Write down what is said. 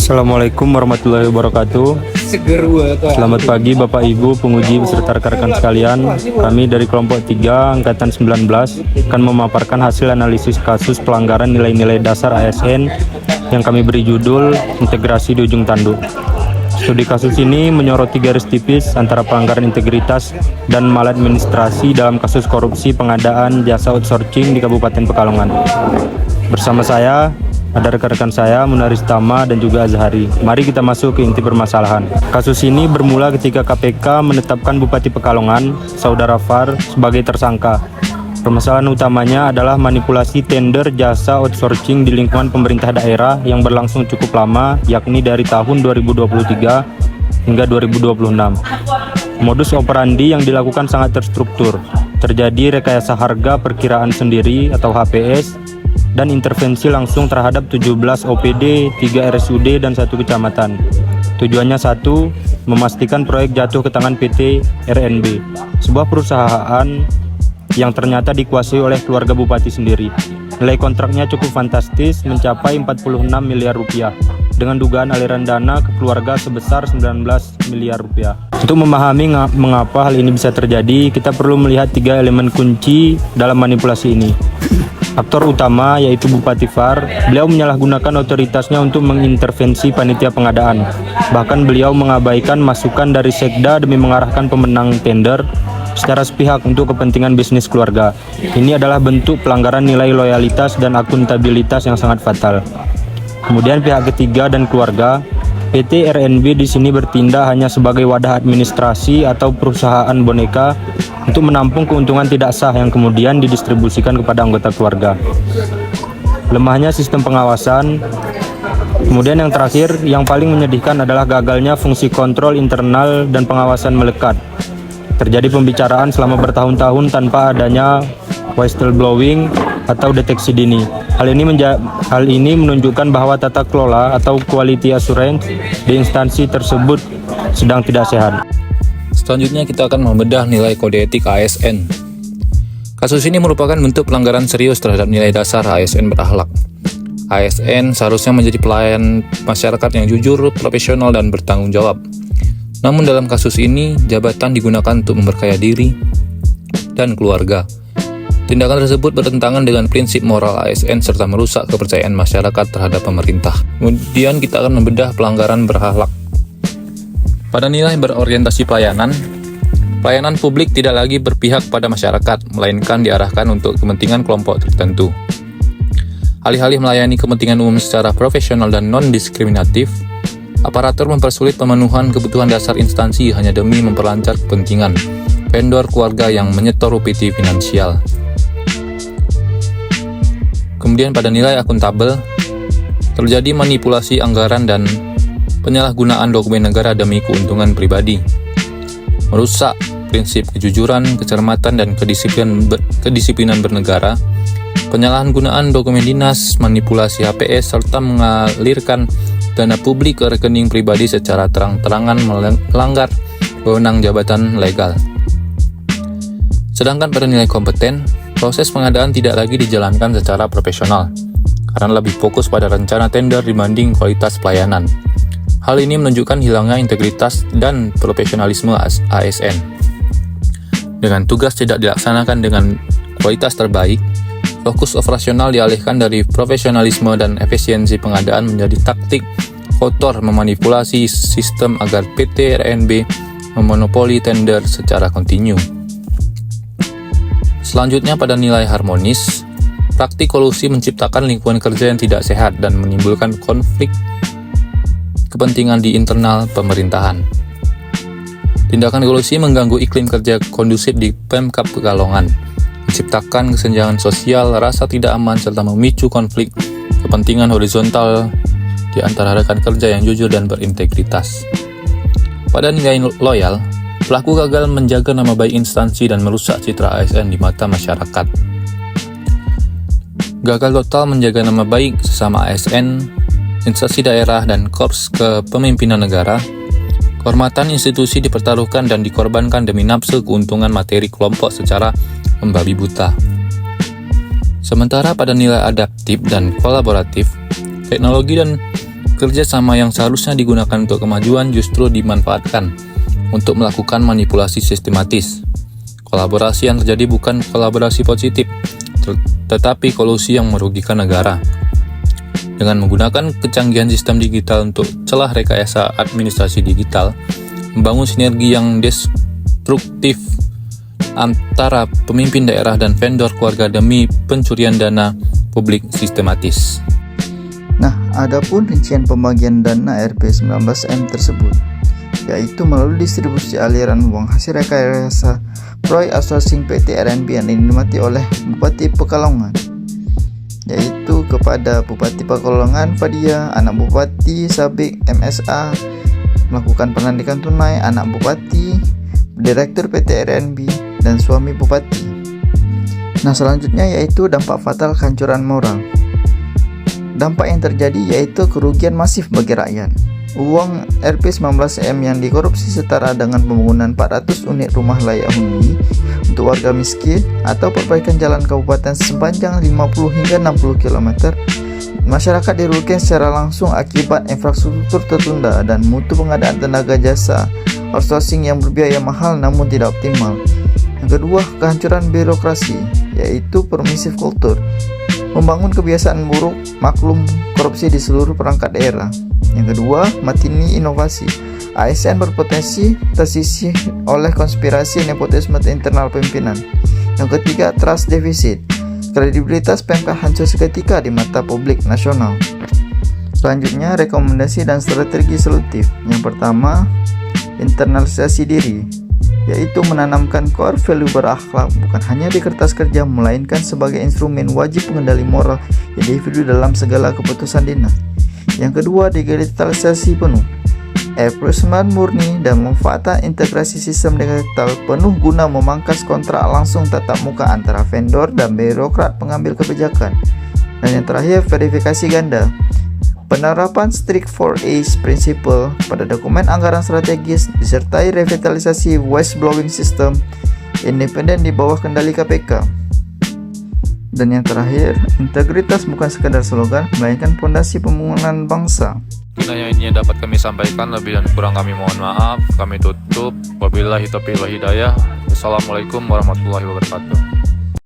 Assalamualaikum warahmatullahi wabarakatuh. Selamat pagi Bapak Ibu penguji beserta rekan-rekan sekalian. Kami dari kelompok 3 angkatan 19 akan memaparkan hasil analisis kasus pelanggaran nilai-nilai dasar ASN yang kami beri judul Integrasi di Ujung Tanduk. Studi kasus ini menyoroti garis tipis antara pelanggaran integritas dan maladministrasi dalam kasus korupsi pengadaan jasa outsourcing di Kabupaten Pekalongan. Bersama saya ada rekan-rekan saya, Munaristama dan juga Azhari. Mari kita masuk ke inti permasalahan. Kasus ini bermula ketika KPK menetapkan Bupati Pekalongan, Saudara Far, sebagai tersangka. Permasalahan utamanya adalah manipulasi tender jasa outsourcing di lingkungan pemerintah daerah yang berlangsung cukup lama, yakni dari tahun 2023 hingga 2026. Modus operandi yang dilakukan sangat terstruktur. Terjadi rekayasa harga perkiraan sendiri atau HPS, dan intervensi langsung terhadap 17 OPD, 3 RSUD, dan 1 kecamatan. Tujuannya satu, memastikan proyek jatuh ke tangan PT RNB, sebuah perusahaan yang ternyata dikuasai oleh keluarga Bupati sendiri. Nilai kontraknya cukup fantastis, mencapai 46 miliar rupiah, dengan dugaan aliran dana ke keluarga sebesar 19 miliar rupiah. Untuk memahami mengapa hal ini bisa terjadi, kita perlu melihat 3 elemen kunci dalam manipulasi ini. Aktor utama yaitu Bupati Far, beliau menyalahgunakan otoritasnya untuk mengintervensi panitia pengadaan. Bahkan beliau mengabaikan masukan dari Sekda demi mengarahkan pemenang tender secara sepihak untuk kepentingan bisnis keluarga. Ini adalah bentuk pelanggaran nilai loyalitas dan akuntabilitas yang sangat fatal. Kemudian pihak ketiga dan keluarga, PT RNB di sini bertindak hanya sebagai wadah administrasi atau perusahaan boneka untuk menampung keuntungan tidak sah yang kemudian didistribusikan kepada anggota keluarga. Lemahnya sistem pengawasan. Kemudian yang terakhir, yang paling menyedihkan adalah gagalnya fungsi kontrol internal dan pengawasan melekat. Terjadi pembicaraan selama bertahun-tahun tanpa adanya whistleblowing atau deteksi dini. Hal ini menunjukkan bahwa tata kelola atau quality assurance di instansi tersebut sedang tidak sehat. Selanjutnya kita akan membedah nilai kode etik ASN. Kasus ini merupakan bentuk pelanggaran serius terhadap nilai dasar ASN berakhlak. ASN seharusnya menjadi pelayan masyarakat yang jujur, profesional, dan bertanggung jawab. Namun dalam kasus ini, jabatan digunakan untuk memperkaya diri dan keluarga. Tindakan tersebut bertentangan dengan prinsip moral ASN serta merusak kepercayaan masyarakat terhadap pemerintah. Kemudian kita akan membedah pelanggaran berakhlak. Pada nilai berorientasi pelayanan publik tidak lagi berpihak pada masyarakat, melainkan diarahkan untuk kepentingan kelompok tertentu. Alih-alih melayani kepentingan umum secara profesional dan non-diskriminatif, aparatur mempersulit pemenuhan kebutuhan dasar instansi hanya demi memperlancar kepentingan vendor keluarga yang menyetor UPT finansial. Kemudian pada nilai akuntabel, terjadi manipulasi anggaran dan penyalahgunaan dokumen negara demi keuntungan pribadi, merusak prinsip kejujuran, kecermatan, dan kedisiplinan bernegara, penyalahgunaan dokumen dinas, manipulasi HPS, serta mengalirkan dana publik ke rekening pribadi secara terang-terangan melanggar wewenang jabatan legal. Sedangkan pada nilai kompeten, proses pengadaan tidak lagi dijalankan secara profesional, karena lebih fokus pada rencana tender dibanding kualitas pelayanan. Hal ini menunjukkan hilangnya integritas dan profesionalisme ASN. Dengan tugas tidak dilaksanakan dengan kualitas terbaik, fokus operasional dialihkan dari profesionalisme dan efisiensi pengadaan menjadi taktik kotor memanipulasi sistem agar PT RNB memonopoli tender secara kontinu. Selanjutnya pada nilai harmonis, praktik kolusi menciptakan lingkungan kerja yang tidak sehat dan menimbulkan konflik kepentingan di internal pemerintahan. Tindakan kolusi mengganggu iklim kerja kondusif di Pemkab Pekalongan, menciptakan kesenjangan sosial, rasa tidak aman, serta memicu konflik kepentingan horizontal di antara rekan kerja yang jujur dan berintegritas. Pada nilai loyal, pelaku gagal menjaga nama baik instansi dan merusak citra ASN di mata masyarakat. Gagal total menjaga nama baik sesama ASN, instansi daerah, dan korps kepemimpinan negara. Kehormatan institusi dipertaruhkan dan dikorbankan demi nafsu keuntungan materi kelompok secara membabi buta. Sementara pada nilai adaptif dan kolaboratif, teknologi dan kerjasama yang seharusnya digunakan untuk kemajuan justru dimanfaatkan untuk melakukan manipulasi sistematis. Kolaborasi yang terjadi bukan kolaborasi positif, tetapi kolusi yang merugikan negara. Dengan menggunakan kecanggihan sistem digital untuk celah rekayasa administrasi digital, membangun sinergi yang destruktif antara pemimpin daerah dan vendor keluarga demi pencurian dana publik sistematis. Nah, adapun rincian pembagian dana Rp19M tersebut, yaitu melalui distribusi aliran uang hasil rekayasa proyek outsourcing PT RNB yang dinikmati oleh Bupati Pekalongan, yaitu kepada Bupati Pekalongan Fadia, anak Bupati Sabik MSA, melakukan penandikan tunai anak Bupati, Direktur PT RNB, dan suami Bupati. Nah, selanjutnya yaitu dampak fatal kehancuran moral. Dampak yang terjadi yaitu kerugian masif bagi rakyat. Uang Rp19M yang dikorupsi setara dengan pembangunan 400 unit rumah layak huni untuk warga miskin atau perbaikan jalan kabupaten sepanjang 50 hingga 60 km. Masyarakat dirugikan secara langsung akibat infrastruktur tertunda dan mutu pengadaan tenaga jasa outsourcing yang berbiaya mahal namun tidak optimal. Yang kedua, kehancuran birokrasi, yaitu permissive culture, membangun kebiasaan buruk maklum korupsi di seluruh perangkat daerah. Yang kedua, matinya inovasi. ASN berpotensi tersisih oleh konspirasi nepotisme internal pimpinan. Yang ketiga, trust deficit. Kredibilitas PMK hancur seketika di mata publik nasional. Selanjutnya, rekomendasi dan strategi solutif. Yang pertama, internalisasi diri, yaitu menanamkan core value berakhlak bukan hanya di kertas kerja, melainkan sebagai instrumen wajib pengendali moral individu dalam segala keputusan dinas. Yang kedua, digitalisasi penuh, perusahaan murni dan memanfaatkan integrasi sistem digital penuh guna memangkas kontrak langsung tatap muka antara vendor dan birokrat pengambil kebijakan. Dan yang terakhir, verifikasi ganda. Penerapan strict 4A's principle pada dokumen anggaran strategis disertai revitalisasi whistleblowing system independen di bawah kendali KPK. Dan yang terakhir, integritas bukan sekadar slogan, melainkan fondasi pembangunan bangsa. Yang ini dapat kami sampaikan, lebih dan kurang kami mohon maaf. Kami tutup. Wabillahi taufiq wal hidayah. Wassalamualaikum warahmatullahi wabarakatuh.